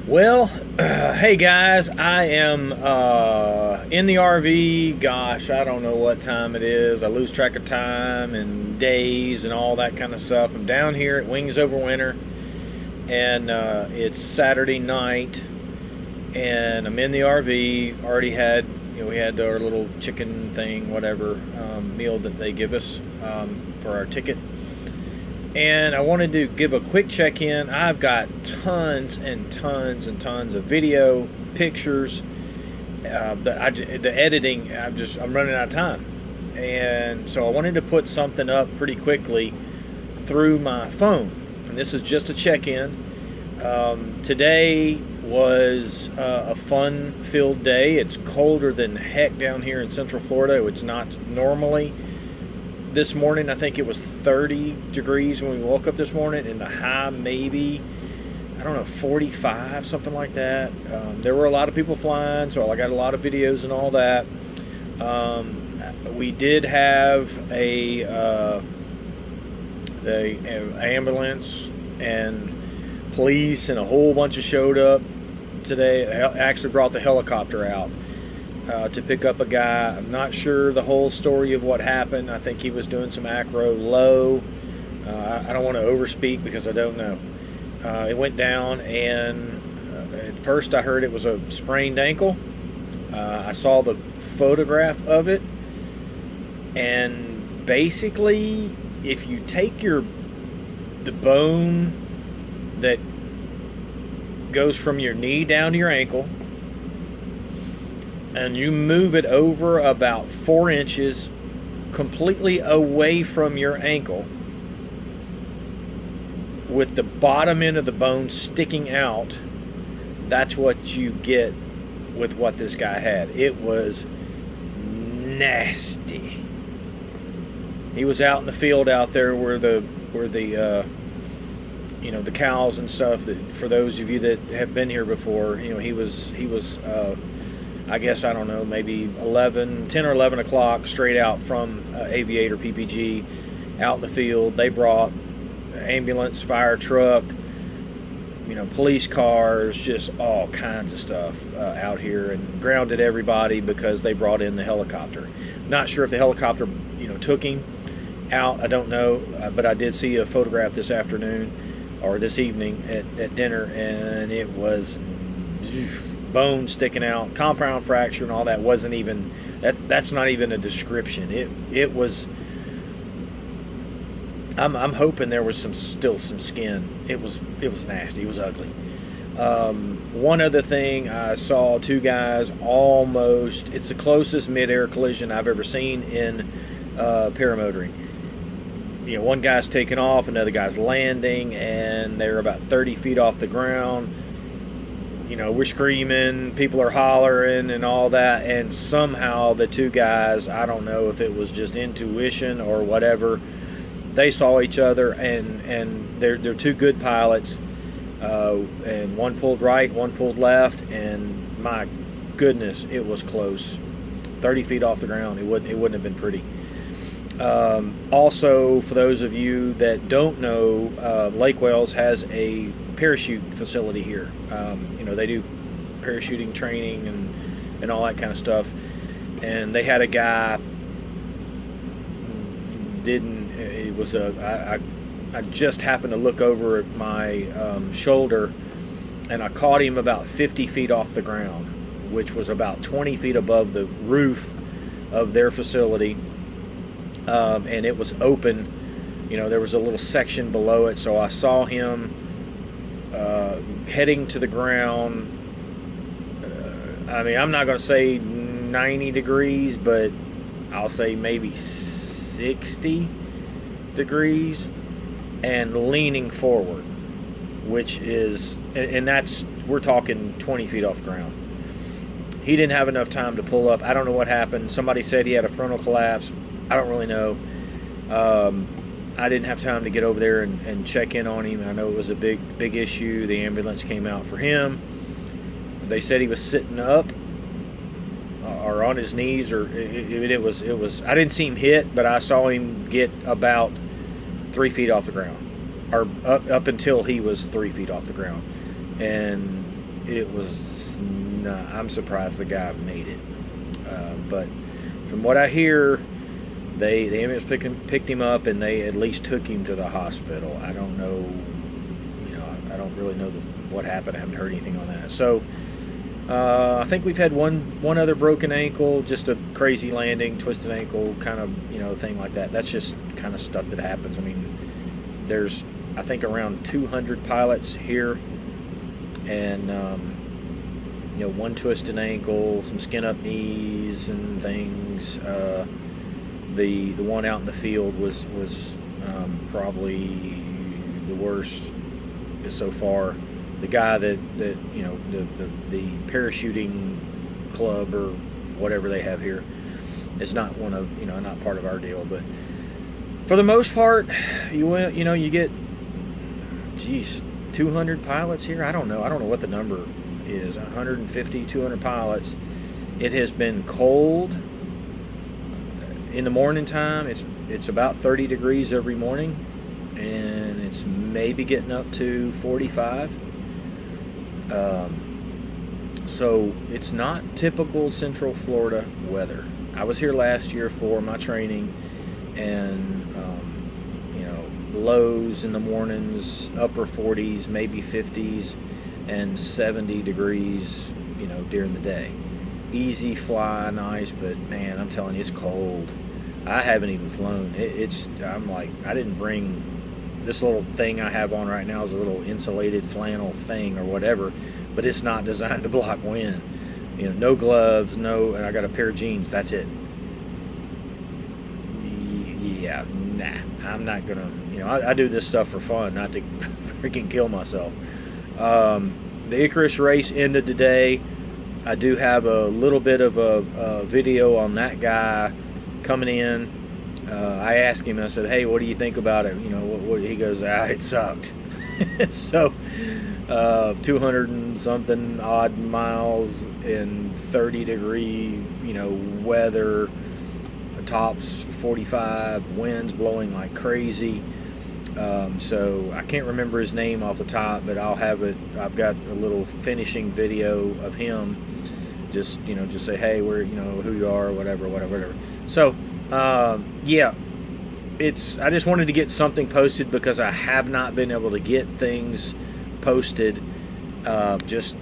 Well, hey guys, I am in the RV. Gosh, I don't know what time it is. I lose track of time and days and all that kind of stuff. I'm down here at Wings Over Winter, and it's Saturday night, and I'm in the RV. Already had, we had our little chicken thing, whatever, meal that they give us for our ticket. And I wanted to give a quick check-in. I've got tons and tons and tons of video, pictures. The editing, I'm running out of time, and so I wanted to put something up pretty quickly through my phone. And this is just a check-in. Today was a fun-filled day. It's colder than heck down here in Central Florida, which not normally. This morning, I think it was 30 degrees when we woke up this morning, and the high maybe, I don't know, 45, something like that. There were a lot of people flying, so I got a lot of videos and all that. We did have the ambulance and police and a whole bunch of showed up today. I actually brought the helicopter out to pick up a guy. I'm not sure the whole story of what happened. I think he was doing some acro low. I don't want to overspeak because I don't know. It went down, and at first I heard it was a sprained ankle. I saw the photograph of it, and basically if you take the bone that goes from your knee down to your ankle and you move it over about 4 inches completely away from your ankle with the bottom end of the bone sticking out, that's what you get with what this guy had. It was nasty. He was out in the field out there where the cows and stuff, that for those of you that have been here before, he was I guess, I don't know, maybe 10 or 11 o'clock straight out from Aviator PPG out in the field. They brought ambulance, fire truck, police cars, just all kinds of stuff out here, and grounded everybody because they brought in the helicopter. Not sure if the helicopter, took him out. I don't know, but I did see a photograph this afternoon or this evening at dinner, and it was bone sticking out, compound fracture and all that. Wasn't even that's not even a description. It was, I'm hoping there was still some skin. It was nasty. It was ugly. One other thing, I saw two guys almost, it's the closest mid-air collision I've ever seen in paramotoring. One guy's taking off, another guy's landing, and they're about 30 feet off the ground. We're screaming, people are hollering and all that, and somehow the two guys, I don't know if it was just intuition or whatever, they saw each other, and they're two good pilots, and one pulled right, one pulled left, and my goodness, it was close. 30 feet off the ground. It wouldn't have been pretty. Also, for those of you that don't know, Lake Wales has a parachute facility here. They do parachuting training and all that kind of stuff, and they had a guy I just happened to look over at my shoulder, and I caught him about 50 feet off the ground, which was about 20 feet above the roof of their facility, and it was open. There was a little section below it, so I saw him heading to the ground. I'm not going to say 90 degrees, but I'll say maybe 60 degrees, and leaning forward, which is, and that's, we're talking 20 feet off the ground. He didn't have enough time to pull up. I don't know what happened. Somebody said he had a frontal collapse. I don't really know. I didn't have time to get over there and check in on him. I know it was a big issue. The ambulance came out for him. They said he was sitting up or on his knees, or it was. I didn't see him hit, but I saw him get about 3 feet off the ground, or up until he was 3 feet off the ground. And it was not, I'm surprised the guy made it. But from what I hear, the ambulance picked him up, and they at least took him to the hospital. I don't know, I don't really know what happened. I haven't heard anything on that. So I think we've had one other broken ankle, just a crazy landing, twisted ankle, kind of thing like that. That's just kind of stuff that happens. I mean, there's I think around 200 pilots here, and one twisted ankle, some skin up knees and things. The one out in the field was probably the worst so far. The guy that the parachuting club or whatever they have here is not one of not part of our deal. But for the most part, you get 200 pilots here. I don't know what the number is. 150, 200 pilots. It has been cold in the morning time. It's about 30 degrees every morning, and it's maybe getting up to 45. So it's not typical Central Florida weather. I was here last year for my training, and lows in the mornings, upper 40s, maybe 50s, and 70 degrees, during the day. Easy fly, nice, but man, I'm telling you, it's cold. I haven't even flown. I'm like, I didn't bring this little thing I have on right now is a little insulated flannel thing or whatever, but it's not designed to block wind. No gloves, and I got a pair of jeans. That's it. Yeah, nah, I'm not gonna. I do this stuff for fun, not to freaking kill myself. The Icarus race ended today. I do have a little bit of a video on that guy coming in. I asked him, I said, hey, what do you think about it? What he goes, it sucked. So 200 and something odd miles in 30 degree weather, tops 45, winds blowing like crazy. So I can't remember his name off the top, but I'll have it. I've got a little finishing video of him. Just say, hey, where who you are, whatever. So yeah, I just wanted to get something posted because I have not been able to get things posted. Just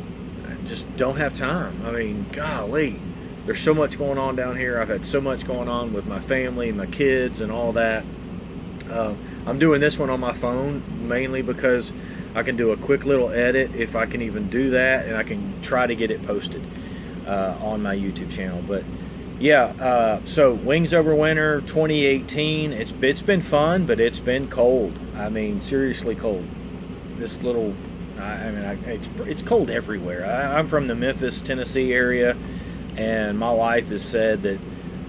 don't have time. I mean, golly, there's so much going on down here. I've had so much going on with my family, my kids, and all that. I'm doing this one on my phone mainly because I can do a quick little edit if I can even do that, and I can try to get it posted on my YouTube channel. But yeah, so Wings Over Winter 2018. It's been fun, but it's been cold. I mean, seriously cold. This little, it's cold everywhere. I'm from the Memphis, Tennessee area, and my wife has said that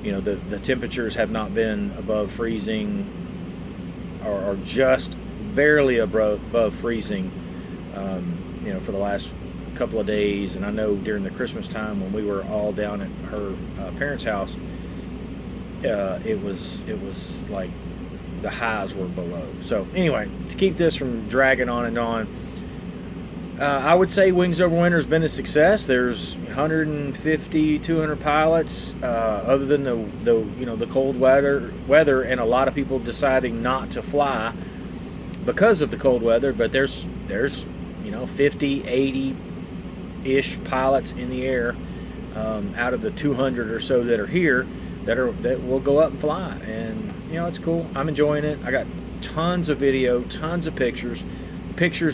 the temperatures have not been above freezing, or just barely above freezing, for the last couple of days. And I know during the Christmas time when we were all down at her parents' house, it was like the highs were below. So anyway, to keep this from dragging on and on, I would say Wings Over Winter has been a success. There's 150, 200 pilots, other than the cold weather, and a lot of people deciding not to fly because of the cold weather. But there's 50, 80-ish pilots in the air, out of the 200 or so that are here that will go up and fly, and it's cool. I'm enjoying it. I got tons of video, tons of pictures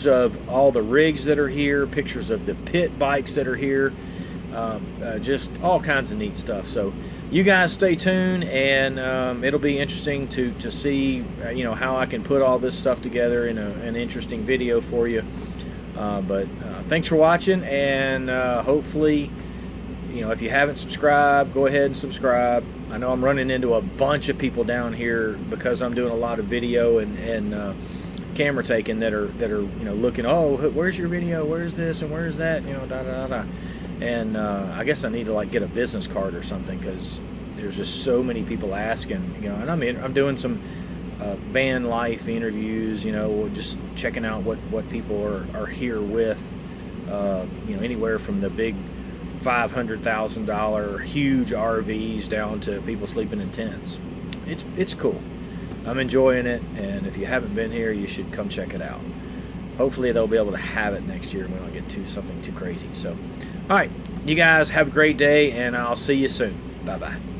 of all the rigs that are here, pictures of the pit bikes that are here, just all kinds of neat stuff. So you guys stay tuned, and it'll be interesting to see how I can put all this stuff together in an interesting video for you. But thanks for watching, and hopefully if you haven't subscribed, go ahead and subscribe. I know I'm running into a bunch of people down here because I'm doing a lot of video and camera taking that are looking, oh, where's your video, where's this and where's that, and I guess I need to get a business card or something, because there's just so many people asking, and I'm doing some van life interviews, just checking out what people are here with, Anywhere from the big $500,000 huge RVs down to people sleeping in tents. It's cool. I'm enjoying it, and if you haven't been here, you should come check it out. Hopefully they'll be able to have it next year and we don't get to something too crazy. So, all right, you guys have a great day, and I'll see you soon. Bye-bye.